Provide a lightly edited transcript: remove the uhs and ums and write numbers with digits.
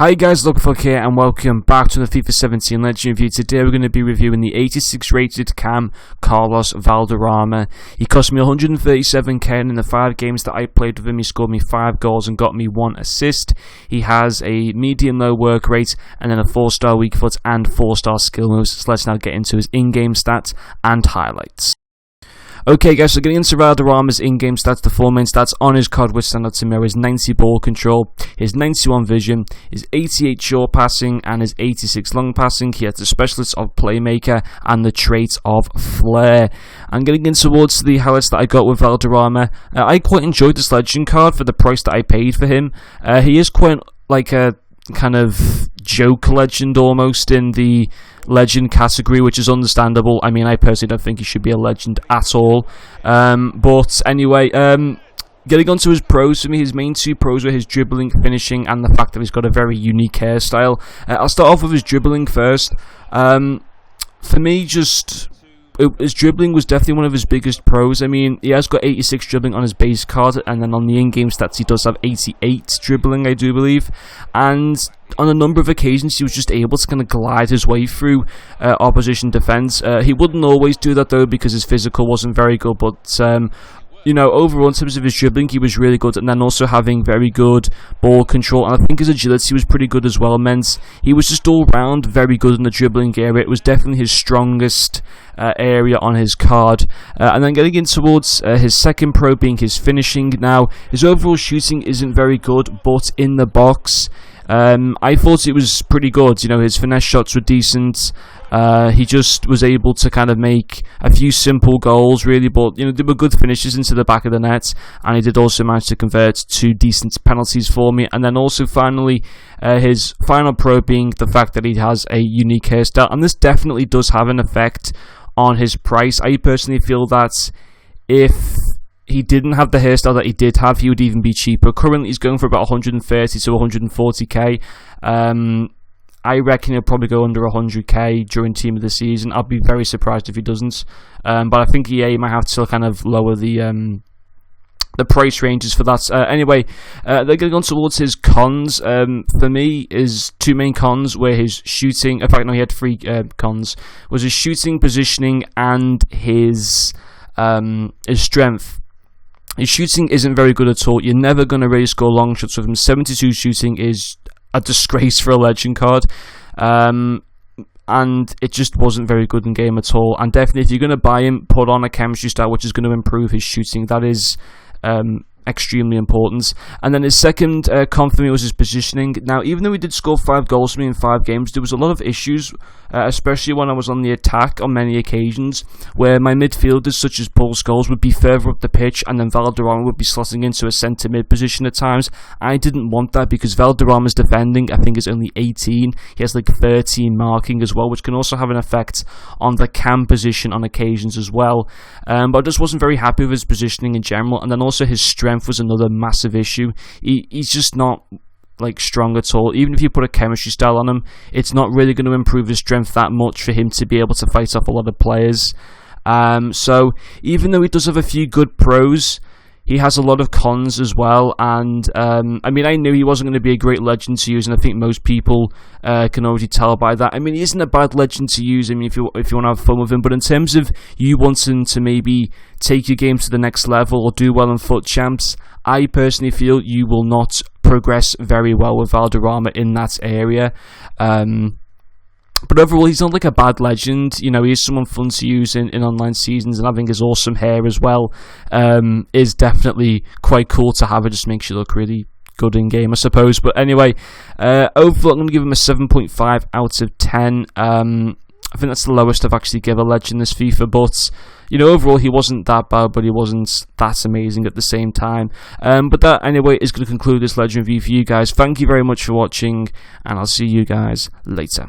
Hi guys, Lookfuck here and welcome back to the FIFA 17 Legend Review. Today we're going to be reviewing the 86 rated cam Carlos Valderrama. He cost me 137k and in the 5 games that I played with him he scored me 5 goals and got me 1 assist. He has a medium low work rate and then a 4-star weak foot and 4-star skill moves. So let's now get into his in-game stats and highlights. Okay guys, so getting into Valderrama's in-game stats, the 4 main stats on his card which stand out to me are his 90 ball control, his 91 vision, his 88 short passing and his 86 long passing. He has the specialists of playmaker and the traits of flair. And getting in towards the highlights that I got with Valderrama, I quite enjoyed this legend card for the price that I paid for him. He is quite like a kind of joke legend almost in the legend category, which is understandable. I mean, I personally don't think he should be a legend at all. But anyway, getting onto his pros for me, his main 2 pros were his dribbling, finishing, and the fact that he's got a very unique hairstyle. I'll start off with his dribbling first. For me, his dribbling was definitely one of his biggest pros. I mean, he has got 86 dribbling on his base card, and then on the in-game stats he does have 88 dribbling, I do believe. And on a number of occasions he was just able to kind of glide his way through opposition defence. He wouldn't always do that though because his physical wasn't very good, but you know, overall in terms of his dribbling he was really good, and then also having very good ball control, and I think his agility was pretty good as well. It meant he was just all round very good in the dribbling area. It was definitely his strongest area on his card. And then getting in towards his second pro being his finishing. Now his overall shooting isn't very good, but in the box I thought it was pretty good. You know, his finesse shots were decent. He just was able to kind of make a few simple goals, really, but you know, they were good finishes into the back of the net, and he did also manage to convert 2 decent penalties for me. And then also finally, his final pro being the fact that he has a unique hairstyle, and this definitely does have an effect on his price. I personally feel that if he didn't have the hairstyle that he did have, he would even be cheaper. Currently he's going for about 130 to 140k. I reckon he'll probably go under 100k during Team of the Season. I'll be very surprised if he doesn't. But I think EA might have to kind of lower the price ranges for that. Anyway, they're going on towards his cons. For me, his 2 main cons were his shooting. In fact, no, he had 3 cons. Was his shooting, positioning, and his strength. His shooting isn't very good at all. You're never going to really score long shots with him. 72 shooting is a disgrace for a legend card. And it just wasn't very good in game at all. And definitely, if you're going to buy him, put on a chemistry style which is going to improve his shooting. That is extremely important. And then his second con for me was his positioning. Now, even though he did score 5 goals for me in 5 games, there was a lot of issues, especially when I was on the attack on many occasions, where my midfielders such as Paul Scholes would be further up the pitch and then Valderrama would be slotting into a centre mid position at times. I didn't want that because Valderrama's defending, I think, is only 18. He has like 13 marking as well, which can also have an effect on the cam position on occasions as well. But I just wasn't very happy with his positioning in general, and then also his strength was another massive issue. He's just not like strong at all. Even if you put a chemistry style on him, it's not really going to improve his strength that much for him to be able to fight off a lot of players. So even though he does have a few good pros, he has a lot of cons as well. And I mean, I knew he wasn't going to be a great legend to use, and I think most people can already tell by that. I mean, he isn't a bad legend to use. I mean, if you want to have fun with him, but in terms of you wanting to maybe take your game to the next level or do well in FUT Champs, I personally feel you will not progress very well with Valderrama in that area. But overall, he's not like a bad legend. You know, he is someone fun to use in online seasons, and having his awesome hair as well is definitely quite cool to have. It just makes you look really good in game, I suppose. But anyway, overall, I'm going to give him a 7.5 out of 10. I think that's the lowest I've actually given a legend this FIFA, but you know, overall he wasn't that bad, but he wasn't that amazing at the same time. But that anyway is going to conclude this legend review for you guys. Thank you very much for watching, and I'll see you guys later.